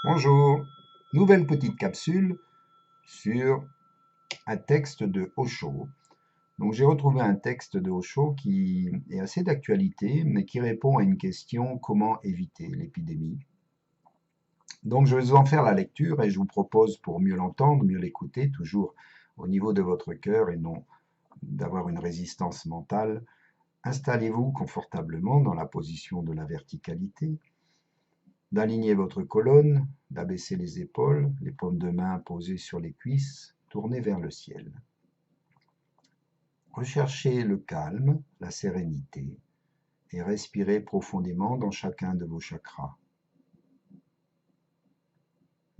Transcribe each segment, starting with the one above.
Bonjour, nouvelle petite capsule sur un texte de Osho. Donc j'ai retrouvé un texte de Osho qui est assez d'actualité, mais qui répond à une question: comment éviter l'épidémie? Donc je vais en faire la lecture et je vous propose, pour mieux l'entendre, mieux l'écouter, toujours au niveau de votre cœur et non d'avoir une résistance mentale, installez-vous confortablement dans la position de la verticalité, d'aligner votre colonne, d'abaisser les épaules, les paumes de main posées sur les cuisses, tournées vers le ciel. Recherchez le calme, la sérénité et respirez profondément dans chacun de vos chakras.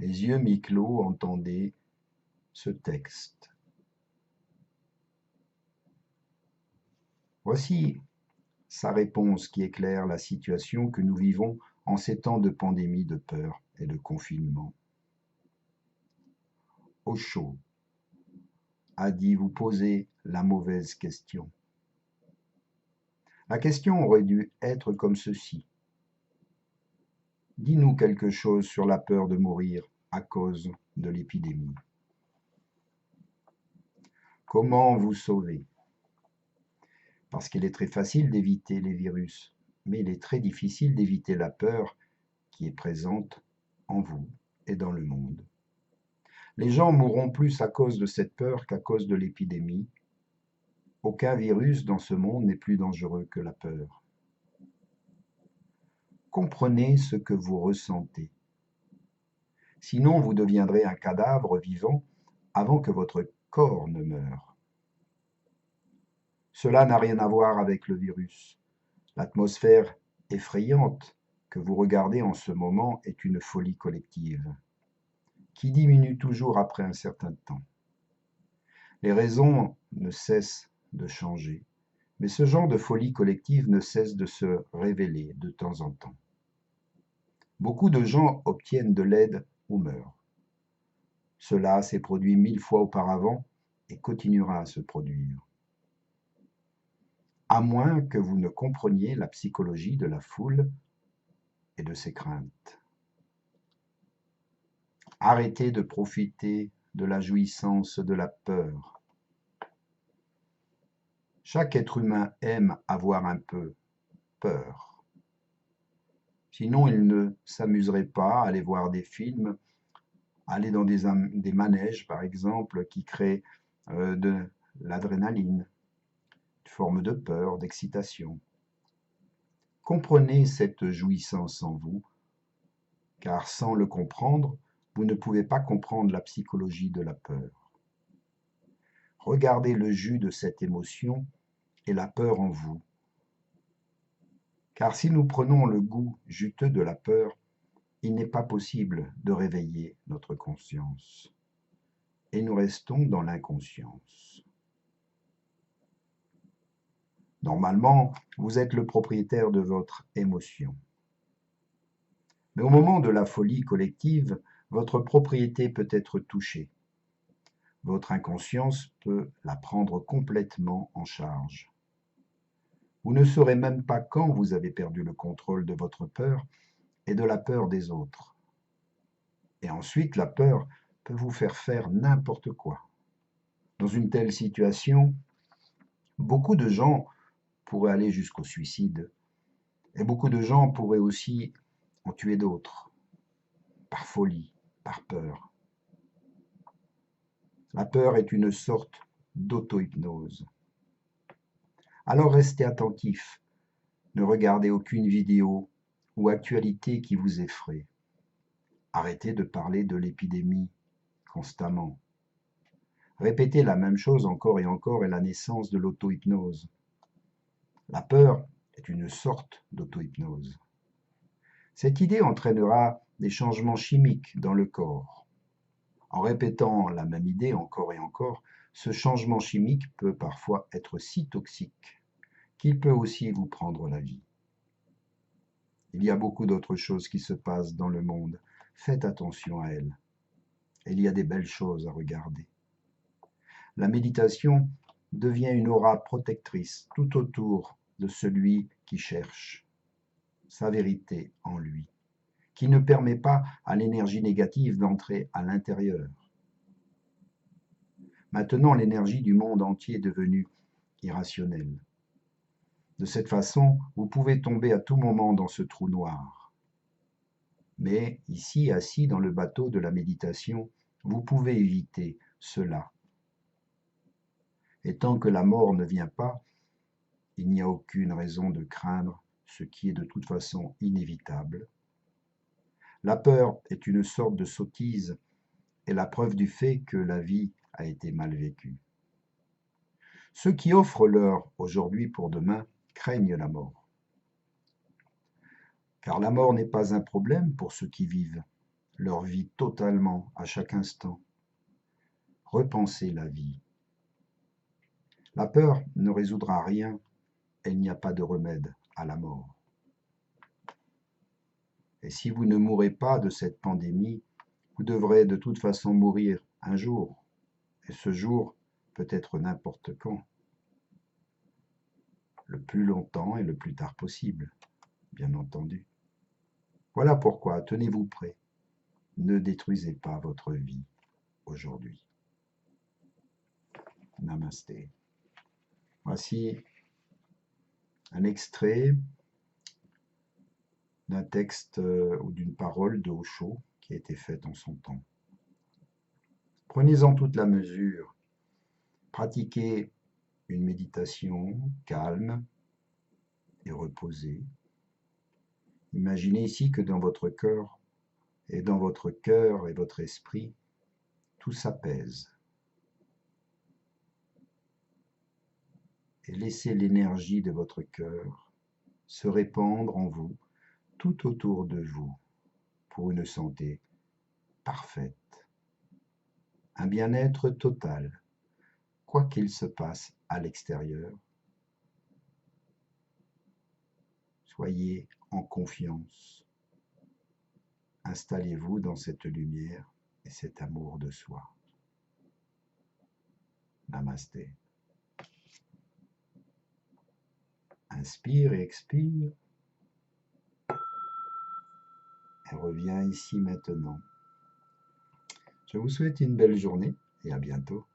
Les yeux mi-clos, entendez ce texte. Voici sa réponse qui éclaire la situation que nous vivons en ces temps de pandémie, de peur et de confinement. Osho a dit: vous posez la mauvaise question. La question aurait dû être comme ceci: dis-nous quelque chose sur la peur de mourir à cause de l'épidémie. Comment vous sauver? Parce qu'il est très facile d'éviter les virus, mais il est très difficile d'éviter la peur qui est présente en vous et dans le monde. Les gens mourront plus à cause de cette peur qu'à cause de l'épidémie. Aucun virus dans ce monde n'est plus dangereux que la peur. Comprenez ce que vous ressentez. Sinon, vous deviendrez un cadavre vivant avant que votre corps ne meure. Cela n'a rien à voir avec le virus. L'atmosphère effrayante que vous regardez en ce moment est une folie collective, qui diminue toujours après un certain temps. Les raisons ne cessent de changer, mais ce genre de folie collective ne cesse de se révéler de temps en temps. Beaucoup de gens obtiennent de l'aide ou meurent. Cela s'est produit 1000 fois auparavant et continuera à se produire. À moins que vous ne compreniez la psychologie de la foule et de ses craintes. Arrêtez de profiter de la jouissance de la peur. Chaque être humain aime avoir un peu peur. Sinon, il ne s'amuserait pas à aller voir des films, aller dans des manèges, par exemple, qui créent de l'adrénaline, une forme de peur, d'excitation. Comprenez cette jouissance en vous, car sans le comprendre, vous ne pouvez pas comprendre la psychologie de la peur. Regardez le jus de cette émotion et la peur en vous. Car si nous prenons le goût juteux de la peur, il n'est pas possible de réveiller notre conscience. Et nous restons dans l'inconscience. Normalement, vous êtes le propriétaire de votre émotion. Mais au moment de la folie collective, votre propriété peut être touchée. Votre inconscience peut la prendre complètement en charge. Vous ne saurez même pas quand vous avez perdu le contrôle de votre peur et de la peur des autres. Et ensuite, la peur peut vous faire n'importe quoi. Dans une telle situation, beaucoup de gens pourraient aller jusqu'au suicide. Et beaucoup de gens pourraient aussi en tuer d'autres, par folie, par peur. La peur est une sorte d'auto-hypnose. Alors restez attentif, ne regardez aucune vidéo ou actualité qui vous effraie. Arrêtez de parler de l'épidémie constamment. Répéter la même chose encore et encore est la naissance de l'auto-hypnose. La peur est une sorte d'auto-hypnose. Cette idée entraînera des changements chimiques dans le corps. En répétant la même idée encore et encore, ce changement chimique peut parfois être si toxique qu'il peut aussi vous prendre la vie. Il y a beaucoup d'autres choses qui se passent dans le monde. Faites attention à elles. Il y a des belles choses à regarder. La méditation devient une aura protectrice tout autour de celui qui cherche sa vérité en lui. qui ne permet pas à l'énergie négative d'entrer à l'intérieur. Maintenant, l'énergie du monde entier est devenue irrationnelle. De cette façon, vous pouvez tomber à tout moment dans ce trou noir. Mais ici, assis dans le bateau de la méditation, vous pouvez éviter cela. Et tant que la mort ne vient pas, il n'y a aucune raison de craindre ce qui est de toute façon inévitable. La peur est une sorte de sottise et la preuve du fait que la vie a été mal vécue. Ceux qui offrent leur aujourd'hui pour demain craignent la mort. Car la mort n'est pas un problème pour ceux qui vivent leur vie totalement à chaque instant. Repensez la vie. La peur ne résoudra rien et il n'y a pas de remède à la mort. Et si vous ne mourrez pas de cette pandémie, vous devrez de toute façon mourir un jour. Et ce jour peut être n'importe quand. Le plus longtemps et le plus tard possible, bien entendu. Voilà pourquoi, tenez-vous prêts. Ne détruisez pas votre vie aujourd'hui. Namasté. Voici un extrait d'un texte ou d'une parole de Osho qui a été faite en son temps. Prenez-en toute la mesure. Pratiquez une méditation calme et reposée. Imaginez ici que dans votre cœur et votre esprit, tout s'apaise. Et laissez l'énergie de votre cœur se répandre en vous, tout autour de vous, pour une santé parfaite. Un bien-être total, quoi qu'il se passe à l'extérieur. Soyez en confiance. Installez-vous dans cette lumière et cet amour de soi. Namasté. Inspire et expire. Et reviens ici maintenant. Je vous souhaite une belle journée et à bientôt.